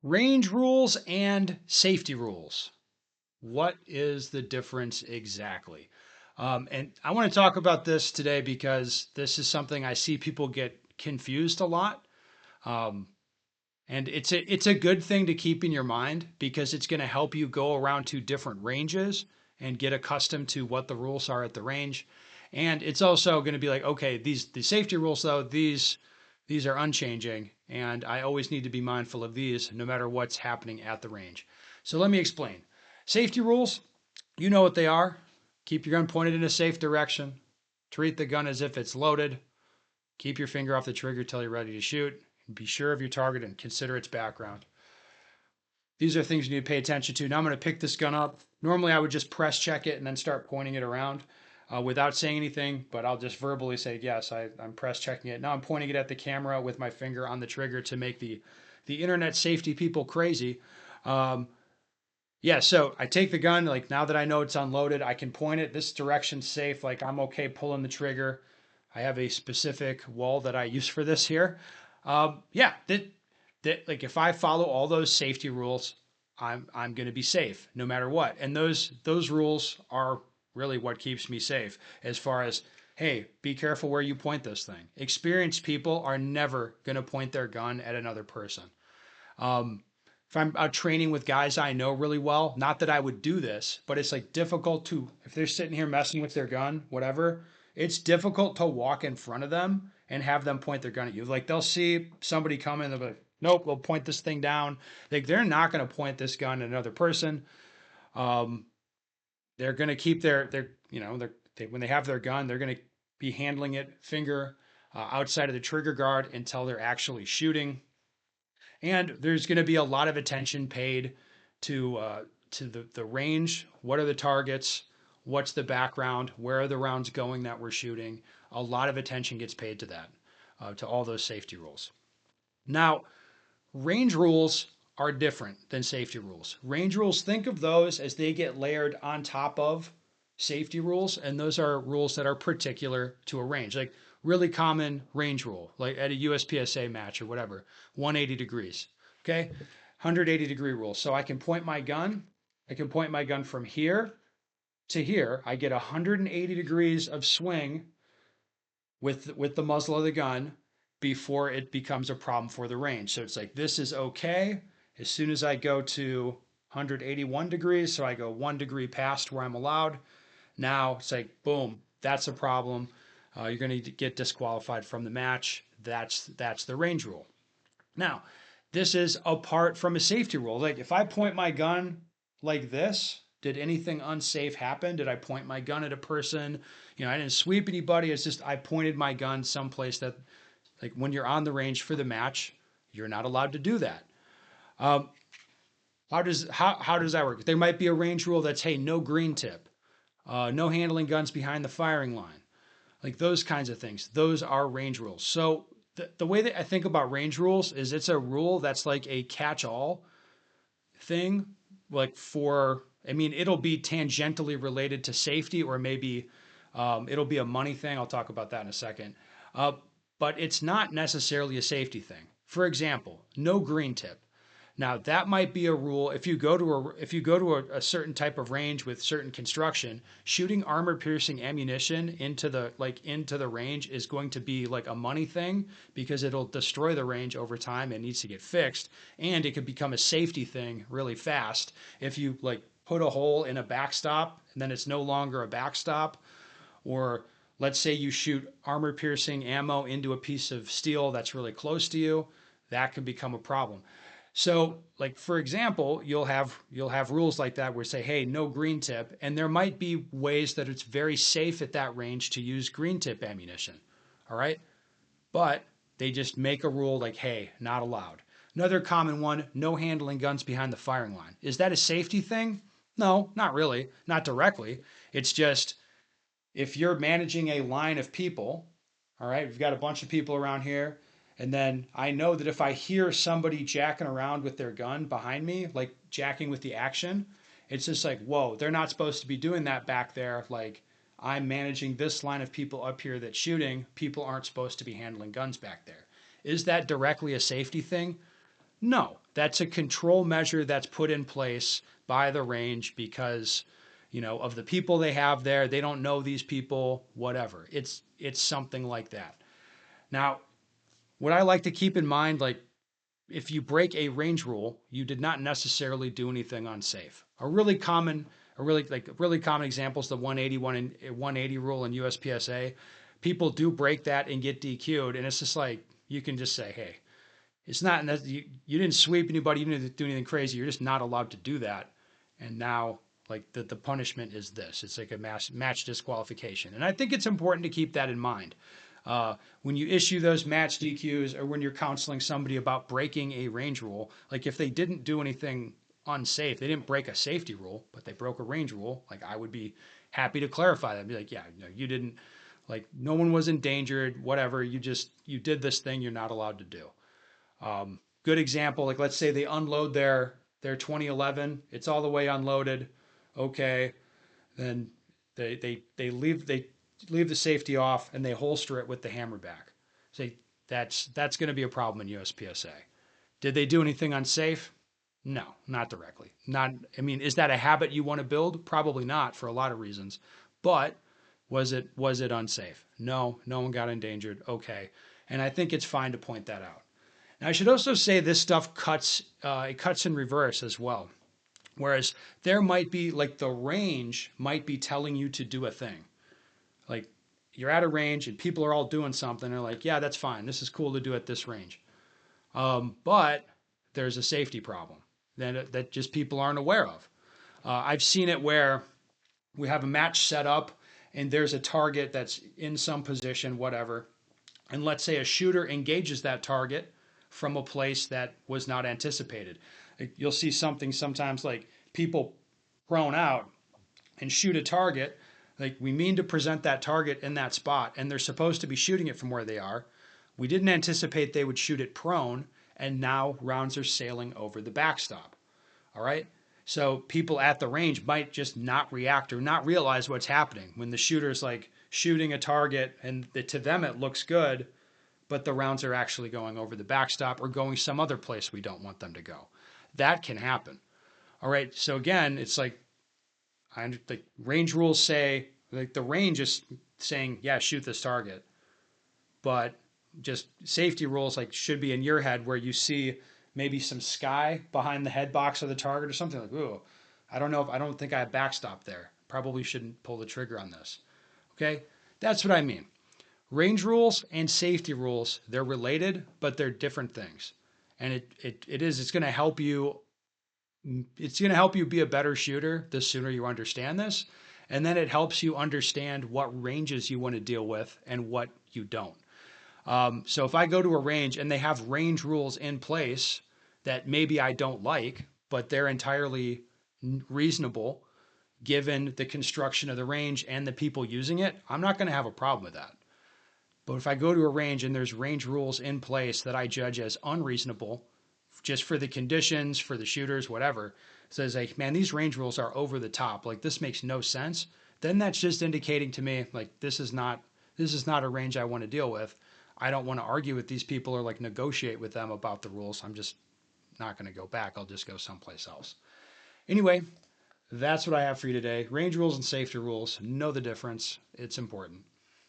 Range rules and safety rules. What is the difference exactly? And I want to talk about this today because this is something I see people get confused a lot. Um, and it's a good thing to keep in your mind because it's going to help you go around to different ranges and get accustomed to what the rules are at the range. And it's also going to be like, okay, the safety rules though, these are unchanging, and I always need to be mindful of these no matter what's happening at the range. So let me explain. Safety rules, you know what they are. Keep your gun pointed in a safe direction. Treat the gun as if it's loaded. Keep your finger off the trigger till you're ready to shoot. Be sure of your target and consider its background. These are things you need to pay attention to. Now I'm going to pick this gun up. Normally I would just press check it and then start pointing it around without saying anything, but I'll just verbally say, yes, I'm press checking it. Now I'm pointing it at the camera with my finger on the trigger to make the internet safety people crazy. Um, yeah, so I take the gun, like now that I know it's unloaded, I can point it this direction's safe, like I'm okay pulling the trigger. I have a specific wall that I use for this here. Yeah, like if I follow all those safety rules, I'm going to be safe no matter what. And those rules are really what keeps me safe as far as hey, be careful where you point this thing. Experienced people are never going to point their gun at another person. Um, if I'm out training with guys I know really well, not that I would do this, but it's like difficult to, if they're sitting here messing with their gun, whatever, it's difficult to walk in front of them and have them point their gun at you. Like they'll see somebody coming, they'll be like, nope, we'll point this thing down. Like they're not going to point this gun at another person. Um, they're going to keep when they have their gun, they're going to be handling it finger outside of the trigger guard until they're actually shooting. And there's going to be a lot of attention paid to the range. What are the targets? What's the background? Where are the rounds going that we're shooting? A lot of attention gets paid to that, to all those safety rules. Now, range rules are different than safety rules. Range rules, think of those as they get layered on top of safety rules, and those are rules that are particular to a range. Like really common range rule, like at a USPSA match or whatever, 180 degrees. Okay, 180 degree rule. So I can point my gun. I can point my gun from here to here. I get 180 degrees of swing with the muzzle of the gun before it becomes a problem for the range. So it's like this is okay. As soon as I go to 181 degrees, so I go 1 degree past where I'm allowed. Now it's like boom, that's a problem. You're going to get disqualified from the match. That's the range rule. Now, this is apart from a safety rule. Like if I point my gun like this, did anything unsafe happen? Did I point my gun at a person? I didn't sweep anybody. It's just I pointed my gun someplace that, like when you're on the range for the match, you're not allowed to do that. Um, how does that work? There might be a range rule that's hey, no green tip, no handling guns behind the firing line, like those kinds of things. Those are range rules. So the way that I think about range rules is it's a rule that's like a catch-all thing, like for, I mean, it'll be tangentially related to safety or maybe it'll be a money thing. I'll talk about that in a second. Uh, but it's not necessarily a safety thing. For example, no green tip. Now that might be a rule if you go to a certain type of range with certain construction, shooting armor piercing ammunition into the range is going to be like a money thing because it'll destroy the range over time and needs to get fixed, and it could become a safety thing really fast if you like put a hole in a backstop and then it's no longer a backstop, or let's say you shoot armor piercing ammo into a piece of steel that's really close to you, that can become a problem. So, like for example, you'll have rules like that where say, hey, no green tip, and there might be ways that it's very safe at that range to use green tip ammunition. All right, but they just make a rule like, hey, not allowed. Another common one: no handling guns behind the firing line. Is that a safety thing? No, not really, not directly. It's just if you're managing a line of people, all right, we've got a bunch of people around here, and then I know that if I hear somebody jacking around with their gun behind me, like jacking with the action, it's just like, whoa, they're not supposed to be doing that back there. Like, I'm managing this line of people up here that's shooting. People aren't supposed to be handling guns back there. Is that directly a safety thing? No, that's a control measure that's put in place by the range because, of the people they have there. They don't know these people, whatever. It's something like that. Now, what I like to keep in mind, like if you break a range rule, you did not necessarily do anything unsafe. A really common example is the 180 rule in USPSA. People do break that and get DQ'd, and it's just like you can just say, hey, it's not you didn't sweep anybody, you didn't do anything crazy. You're just not allowed to do that. And now, like the punishment is this. It's like a match disqualification, and I think it's important to keep that in mind. When you issue those match DQs or when you're counseling somebody about breaking a range rule, like if they didn't do anything unsafe, they didn't break a safety rule, but they broke a range rule, like I would be happy to clarify that. I'd be like, yeah, no, you didn't, like no one was endangered, whatever. You did this thing you're not allowed to do. Good example, like let's say they unload their 2011, it's all the way unloaded. Okay, then they leave the safety off and they holster it with the hammer back. Say that's going to be a problem in USPSA. Did they do anything unsafe? No, not directly. Not. I mean, is that a habit you want to build? Probably not for a lot of reasons. But was it unsafe? No, no one got endangered. Okay, and I think it's fine to point that out. Now, I should also say this stuff cuts in reverse as well. Whereas there might be like the range might be telling you to do a thing. Like you're at a range and people are all doing something. They're like, yeah, that's fine. This is cool to do at this range. But there's a safety problem that just people aren't aware of. I've seen it where we have a match set up and there's a target that's in some position, whatever. And let's say a shooter engages that target from a place that was not anticipated. You'll see something sometimes like people prone out and shoot a target. Like we mean to present that target in that spot, and they're supposed to be shooting it from where they are. We didn't anticipate they would shoot it prone, and now rounds are sailing over the backstop. All right. So people at the range might just not react or not realize what's happening when the shooter's like shooting a target and to them it looks good, but the rounds are actually going over the backstop or going some other place we don't want them to go. That can happen. All right. So again, it's like the range rules say like the range is saying, yeah, shoot this target, but just safety rules like should be in your head where you see maybe some sky behind the head box of the target or something like, ooh, I don't think I have backstop there. Probably shouldn't pull the trigger on this. Okay. That's what I mean. Range rules and safety rules, they're related, but they're different things. And it's going to help you. It's going to help you be a better shooter the sooner you understand this. And then it helps you understand what ranges you want to deal with and what you don't. So if I go to a range and they have range rules in place that maybe I don't like, but they're entirely reasonable given the construction of the range and the people using it, I'm not going to have a problem with that. But if I go to a range and there's range rules in place that I judge as unreasonable, just for the conditions, for the shooters, whatever, says like, man, these range rules are over the top. Like this makes no sense. Then that's just indicating to me like this is not a range I want to deal with. I don't want to argue with these people or like negotiate with them about the rules. I'm just not going to go back. I'll just go someplace else. Anyway, that's what I have for you today. Range rules and safety rules. Know the difference. It's important.